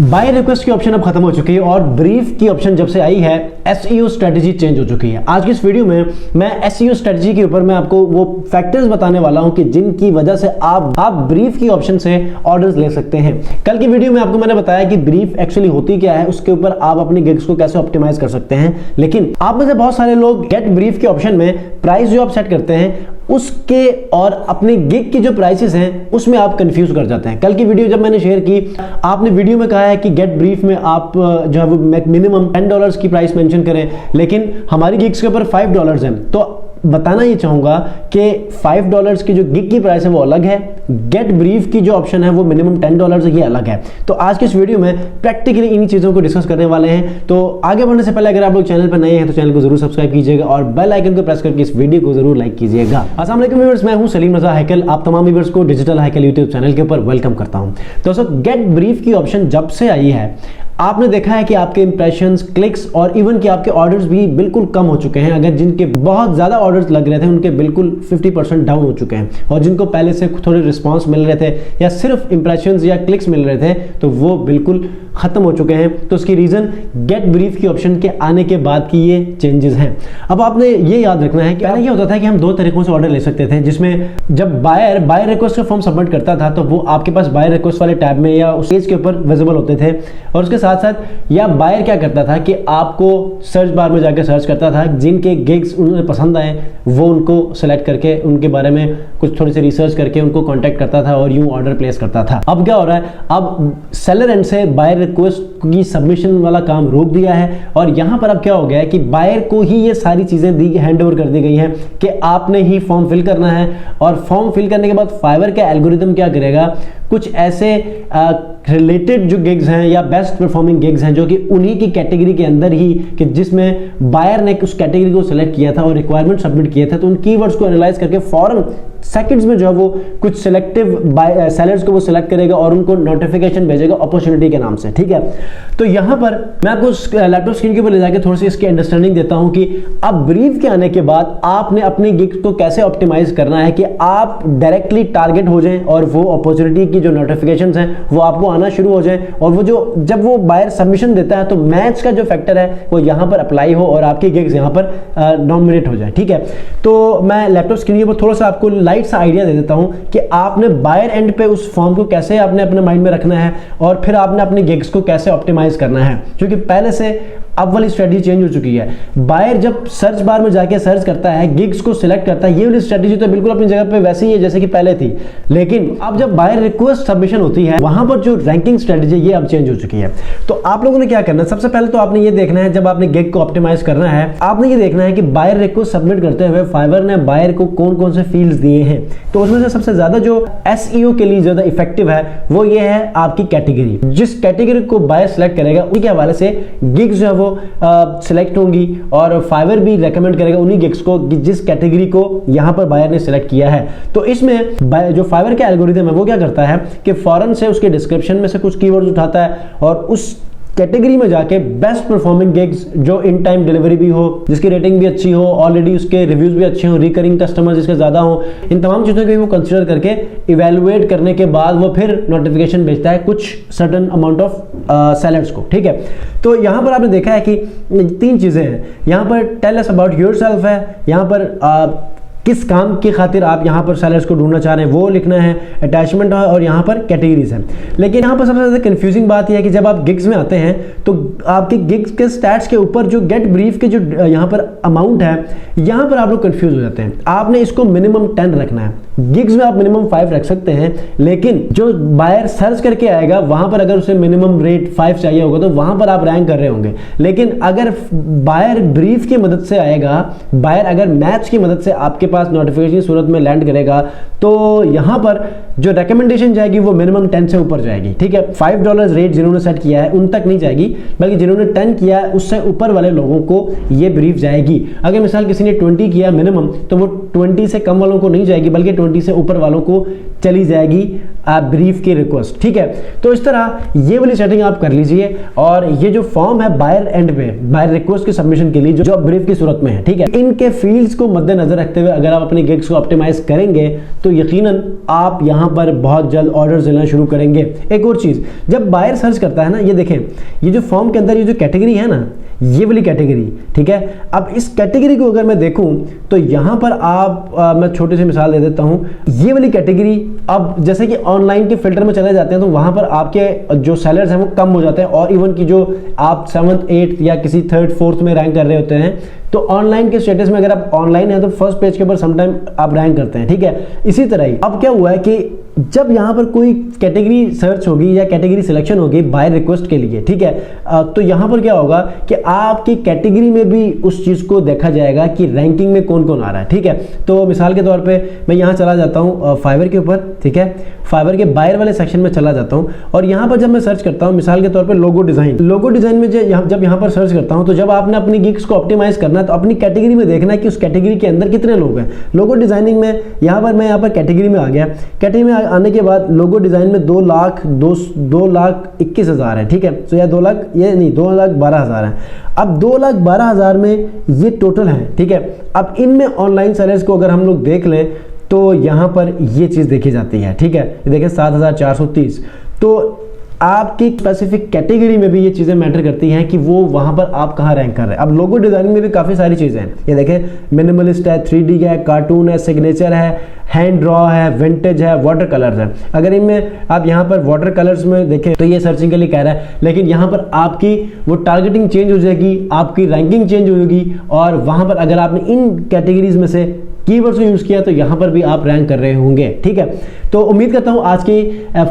Bye request की option अब खत्म हो चुकी है और ब्रीफ की ऑप्शन जब से आई है एसईओ स्ट्रेटजी चेंज हो चुकी है। आज की इस वीडियो में मैं एसईओ स्ट्रेटजी के ऊपर मैं आपको वो फैक्टर्स बताने वाला हूं कि जिनकी वजह से आप ब्रीफ की ऑप्शन से ऑर्डर्स ले सकते हैं। कल की वीडियो में आपको मैंने बताया कि ब्रीफ एक्चुअली होती क्या है, उसके ऊपर आप अपनी गिग्स को कैसे ऑप्टिमाइज कर सकते हैं। लेकिन आप में से बहुत सारे लोग गेट ब्रीफ के ऑप्शन में प्राइस जो आप सेट करते हैं उसके और अपने गिग की जो प्राइसेस हैं उसमें आप कंफ्यूज कर जाते हैं। कल की वीडियो जब मैंने शेयर की, आपने वीडियो में कहा है कि गेट ब्रीफ में आप जो है वो मिनिमम $10 की प्राइस मेंशन करें, लेकिन हमारी गिग्स के ऊपर $5 हैं। तो बताना ये चाहूंगा कि $5 की जो गिग की प्राइस है वो अलग है, गेट ब्रीफ की जो ऑप्शन है वो मिनिमम $10 है, ये अलग है। तो आज के इस वीडियो में प्रैक्टिकली इन्हीं चीज़ों को डिस्कस करने वाले हैं। तो आगे बढ़ने से पहले अगर आप लोग चैनल पर नए हैं तो चैनल को जरूर सब्सक्राइब कीजिएगा और बेल आइकन को प्रेस करके इस वीडियो को जरूर लाइक कीजिएगा। अस्सलाम वालेकुम व्यूअर्स, मैं हूं सलीम रजा हैकल। आप तमाम व्यूअर्स को डिजिटल हैकल यूट्यूब चैनल के ऊपर वेलकम करता हूं। दोस्तों, गेट ब्रीफ की ऑप्शन जब से आई है आपने देखा है कि आपके इंप्रेशंस, क्लिक्स और इवन कि आपके ऑर्डर्स भी बिल्कुल कम हो चुके हैं। अगर जिनके बहुत ज़्यादा ऑर्डर्स लग रहे थे उनके बिल्कुल 50% डाउन हो चुके हैं, और जिनको पहले से थोड़े रिस्पांस मिल रहे थे या सिर्फ इंप्रेशंस या क्लिक्स मिल रहे थे तो वो बिल्कुल ख़त्म हो चुके हैं। तो उसकी रीज़न गेट ब्रीफ की ऑप्शन के आने के बाद की ये चेंजेस हैं। अब आपने ये याद रखना है कि पहले ये होता था कि हम दो तरीकों से ऑर्डर ले सकते थे, जिसमें जब बायर रिक्वेस्ट का फॉर्म सबमिट करता था तो वो आपके पास बायर रिक्वेस्ट वाले टैब में या उस पेज के ऊपर विजिबल होते थे, और उसके साथ साथ या बायर क्या करता था कि आपको सर्च बार में जाकर सर्च करता था, जिनके गिग्स उन्हें पसंद आए वो उनको सेलेक्ट करके उनके बारे में कुछ थोड़ी सी रिसर्च करके उनको कांटेक्ट करता था और यूं ऑर्डर प्लेस करता था। अब क्या हो रहा है, अब सेलर एंड से बायर रिक्वेस्ट की सबमिशन वाला काम रोक दिया है, और यहां पर अब क्या हो गया है कि बायर को ही ये सारी चीजें हैंड ओवर कर दी गई हैं कि आपने ही फॉर्म फिल करना है। और फॉर्म फिल करने के बाद फाइवर का एल्गोरिदम क्या करेगा, कुछ ऐसे रिलेटेड जो गिग्स हैं या बेस्ट परफॉर्मिंग गिग्स हैं जो कि उन्हीं की कैटेगरी के अंदर ही, कि जिसमें बायर ने उस कैटेगरी को सिलेक्ट किया था और रिक्वायरमेंट सबमिट किए थे, तो उन कीवर्ड्स को एनालाइज करके फौरन सेकंड्स में जो है वो कुछ सिलेक्टिव सेलर्स को वो सिलेक्ट करेगा और उनको नोटिफिकेशन भेजेगा अपॉर्चुनिटी के नाम से। ठीक है, तो यहां पर मैं आपको लैपटॉप स्क्रीन के ऊपर ले जाकर थोड़ी सी इसकी अंडरस्टैंडिंग देता हूं कि अब ब्रीफ के आने के बाद आपने अपनी गिग्स को कैसे ऑप्टिमाइज करना है कि आप डायरेक्टली टारगेट हो जाएं और वो अपॉर्चुनिटी की जो नोटिफिकेशंस हैं वो आपको आना शुरू हो जाए, और वो जो जब वो बायर सबमिशन देता है तो मैच का जो फैक्टर है वो यहां पर अप्लाई हो और आपकी गिग्स यहां पर नॉमिनेट हो जाए। ठीक है, तो मैं लैपटॉप स्क्रीन के ऊपर थोड़ा सा आपको लाइट सा आइडिया दे देता हूं कि आपने बायर एंड पे उस फॉर्म को कैसे आपने अपने माइंड में रखना है और फिर आपने अपनी गिग्स को कैसे ऑप्टिमाइज करना है, क्योंकि पहले से अब वाली स्ट्रेटजी चेंज हो चुकी है। बायर जब सर्च बार में जाके सर्च करता है, गिग्स को सिलेक्ट करता है, ये वाली स्ट्रेटजी तो बिल्कुल अपनी जगह पे वैसे ही है जैसे कि पहले थी, लेकिन अब जब बायर रिक्वेस्ट सबमिशन होती है वहां पर जो रैंकिंग स्ट्रेटजी ये अब चेंज हो चुकी है। तो आप लोगों ने क्या करना है, सबसे पहले तो आपने ये देखना है, जब आपने गिग को ऑप्टिमाइज करना है आपने ये देखना है कि बायर रिक्वेस्ट सबमिट करते हुए फाइवर ने बायर को कौन कौन से फील्ड्स दिए हैं। तो उसमें से सबसे ज्यादा जो एसईओ के लिए ज्यादा इफेक्टिव है वो ये है आपकी कैटेगरी। जिस कैटेगरी को बायर सेलेक्ट करेगा उनके हवाले से गिग्स जो है वो सिलेक्ट होंगी, और फाइवर भी रेकमेंड करेगा उन्हीं गिग्स को जिस कैटेगरी को यहां पर बायर ने सिलेक्ट किया है। तो इसमें जो फाइवर का एल्गोरिथम है वो क्या करता है कि फौरन से उसके डिस्क्रिप्शन में से कुछ कीवर्ड्स उठाता है और उस कैटेगरी में जाके बेस्ट परफॉर्मिंग गिग्स जो इन टाइम डिलीवरी भी हो, जिसकी रेटिंग भी अच्छी हो, ऑलरेडी उसके रिव्यूज भी अच्छे हो, रिकरिंग कस्टमर जिसके ज्यादा हो, इन तमाम चीजों को वो कंसीडर करके इवेलुएट करने के बाद वो फिर नोटिफिकेशन भेजता है कुछ सर्टेन अमाउंट ऑफ सेलर्स को। ठीक है, तो यहां पर आपने देखा है कि तीन चीजें हैं। यहां पर टेल अस अबाउट योरसेल्फ है, यहां पर किस काम की खातिर आप यहाँ पर सेलर्स को ढूंढना चाह रहे हैं वो लिखना है, अटैचमेंट है, और यहाँ पर कैटेगरीज है। लेकिन यहाँ पर सबसे ज़्यादा कंफ्यूजिंग बात यह है कि जब आप गिग्स में आते हैं तो आपके गिग्स के स्टैट्स के ऊपर जो गेट ब्रीफ के जो यहाँ पर अमाउंट है, यहाँ पर आप लोग कंफ्यूज हो जाते हैं। आपने इसको मिनिमम 10 रखना है। गिग्स में आप मिनिमम 5 रख सकते हैं, लेकिन जो बायर सर्च करके आएगा वहां पर अगर उसे मिनिमम रेट 5 चाहिए होगा तो वहां पर आप रैंक कर रहे होंगे। लेकिन अगर बायर ब्रीफ की मदद से आएगा, बायर अगर मैच की मदद से आपके पास नोटिफिकेशन सूरत में लैंड करेगा, तो यहां पर जो रिकमेंडेशन जाएगी वो मिनिमम 10 से ऊपर जाएगी। ठीक है, $5 रेट जिन्होंने सेट किया है उन तक नहीं जाएगी, बल्कि जिन्होंने 10 किया है उससे ऊपर वाले लोगों को ये ब्रीफ जाएगी। अगर मिसाल किसी ने 20 किया मिनिमम तो वो 20 से कम वालों को नहीं जाएगी, बल्कि 20 से ऊपर वालों को चली जाएगी ब्रीफ की रिक्वेस्ट। ठीक है, तो इस तरह ये वाली सेटिंग आप कर लीजिए। और ये जो फॉर्म है बायर एंड पे, बायर रिक्वेस्ट के सबमिशन के लिए जो ब्रीफ की सूरत में है, ठीक है, इनके फील्ड्स को मद्देनजर रखते हुए अगर आप अपनी गिग्स को ऑप्टिमाइज करेंगे तो यकीनन आप यहां पर बहुत जल्द ऑर्डर लेना शुरू करेंगे। एक और चीज, जब बायर सर्च करता है ना, ये देखें, ये जो फॉर्म के अंदर ये जो कैटेगरी है ना, ये वाली कैटेगरी, ठीक है, अब इस कैटेगरी को अगर मैं देखूं तो यहां पर आप मैं छोटी सी मिसाल दे देता हूं। ये वाली कैटेगरी, अब जैसे कि ऑनलाइन के फिल्टर में चले जाते हैं तो वहां पर आपके जो सेलर्स हैं वो कम हो जाते हैं, और इवन की जो आप 7th 8th या किसी 3rd 4th में रैंक कर रहे होते हैं, तो ऑनलाइन के स्टेटस में अगर आप ऑनलाइन है तो फर्स्ट पेज के ऊपर समटाइम आप रैंक करते हैं। ठीक है, इसी तरह ही अब क्या हुआ है कि जब यहां पर कोई कैटेगरी सर्च होगी या कैटेगरी सिलेक्शन होगी बाय रिक्वेस्ट के लिए, ठीक है, तो यहां पर क्या होगा कि आपकी कैटेगरी में भी उस चीज को देखा जाएगा कि रैंकिंग में कौन कौन आ रहा है। ठीक है, तो मिसाल के तौर पे मैं यहां चला जाता हूं फाइवर के ऊपर, ठीक है, फाइवर के बायर वाले सेक्शन में चला जाता हूं और यहां पर जब मैं सर्च करता हूं मिसाल के तौर पे लोगो डिजाइन में जब यहां पर सर्च करता हूं, तो जब आपने अपनी गिग्स को ऑप्टिमाइज करना है तो अपनी कैटेगरी में देखना है कि उस कैटेगरी के अंदर कितने लोग हैं। लोगो डिजाइनिंग में यहां पर मैं यहां पर कैटेगरी में आ गया, कैटेगरी में आने के बाद लोगो डिजाइन में 2,21,000 है। ठीक है, तो यह 2,12,000 है। अब 2,12,000 में ये टोटल है। ठीक है, अब इनमें ऑनलाइन सेलर्स को अगर हम लोग देख लें तो यहां पर ये चीज देखी जाती है। ठीक है, ये देखें 7,430। तो आपकी स्पेसिफिक कैटेगरी में भी ये चीज़ें मैटर करती हैं कि वो वहां पर आप कहाँ रैंक कर रहे हैं। अब लोगो डिजाइनिंग में भी काफ़ी सारी चीज़ें हैं, ये देखें, मिनिमलिस्ट है, 3D है, कार्टून है, सिग्नेचर है, हैंड ड्रॉ है, विंटेज है, वाटर कलर्स है। अगर इनमें आप यहाँ पर वाटर कलर्स में देखें तो ये सर्चिंग के लिए कह रहा है, लेकिन यहाँ पर आपकी वो टारगेटिंग चेंज हो जाएगी, आपकी रैंकिंग चेंज होगी, और वहां पर अगर आपने इन कैटेगरीज में से कीवर्ड्स को यूज किया तो यहां पर भी आप रैंक कर रहे होंगे। ठीक है, तो उम्मीद करता हूं आज की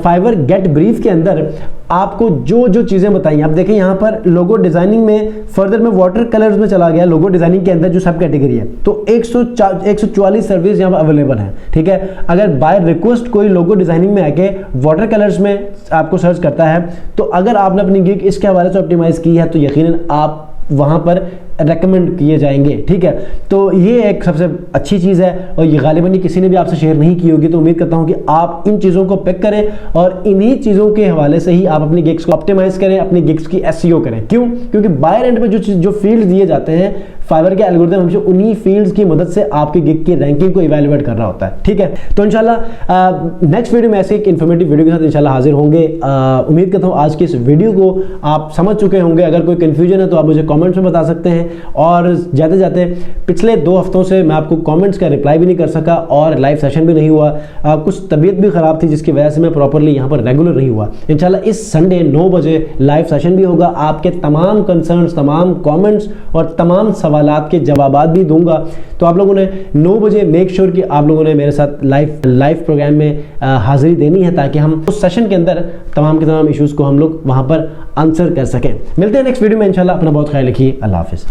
फाइवर गेट ब्रीफ के अंदर आपको जो जो चीजें बताई, आप देखें यहां पर लोगो डिजाइनिंग में फर्दर में वाटर कलर्स में चला गया, लोगो डिजाइनिंग के अंदर जो सब कैटेगरी है, तो 144 सर्विस यहां पर अवेलेबल है। ठीक है, अगर बाय रिक्वेस्ट कोई लोगो डिजाइनिंग में आके वाटर कलर्स में आपको सर्च करता है, तो अगर आपने अपनी गिग इसके हवाले से ऑप्टिमाइज की है तो यकीनन आप वहां पर रेकमेंड किए जाएंगे। ठीक है, तो ये एक सबसे अच्छी चीज़ है और ये गालिबा किसी ने भी आपसे शेयर नहीं की होगी, तो उम्मीद करता हूं कि आप इन चीज़ों को पिक करें और इन्हीं चीज़ों के हवाले से ही आप अपनी गिग्स को ऑप्टिमाइज करें, अपनी गिग्स की एसईओ करें। क्यों? क्योंकि बायर एंड में जो फील्ड दिए जाते हैं फाइवर के एल्गोरिथम हमेशा उन्हीं फील्ड्स की मदद से आपकी गिग की रैंकिंग को इवैल्यूएट कर रहा होता है। ठीक है, तो इंशाल्लाह नेक्स्ट वीडियो में ऐसे एक इन्फॉर्मेटिव वीडियो के साथ इंशाल्लाह हाजिर होंगे। उम्मीद करता हूं आज की इस वीडियो को आप समझ चुके होंगे। अगर कोई कंफ्यूजन है तो आप मुझे कमेंट्स में बता सकते हैं, और जाते जाते पिछले 2 हफ्तों से मैं आपको कमेंट्स का रिप्लाई भी नहीं कर सका और लाइव सेशन भी नहीं हुआ, कुछ तबीयत भी खराब थी जिसकी वजह से मैं प्रॉपरली यहाँ पर रेगुलर नहीं हुआ। इंशाल्लाह इस संडे 9 बजे लाइव सेशन भी होगा, आपके तमाम कंसर्न्स, तमाम कमेंट्स और तमाम सवालात के जवाब भी दूंगा। तो आप लोगों ने 9 बजे मेक श्योर कि आप लोगों ने मेरे साथ लाइव प्रोग्राम में हाजिरी देनी है, ताकि हम उस सेशन के अंदर तमाम के तमाम इश्यूज को हम लोग वहां पर आंसर कर सकें। मिलते हैं नेक्स्ट वीडियो में इंशाल्लाह। अपना बहुत ख्याल रखिए। अल्लाह हाफिज।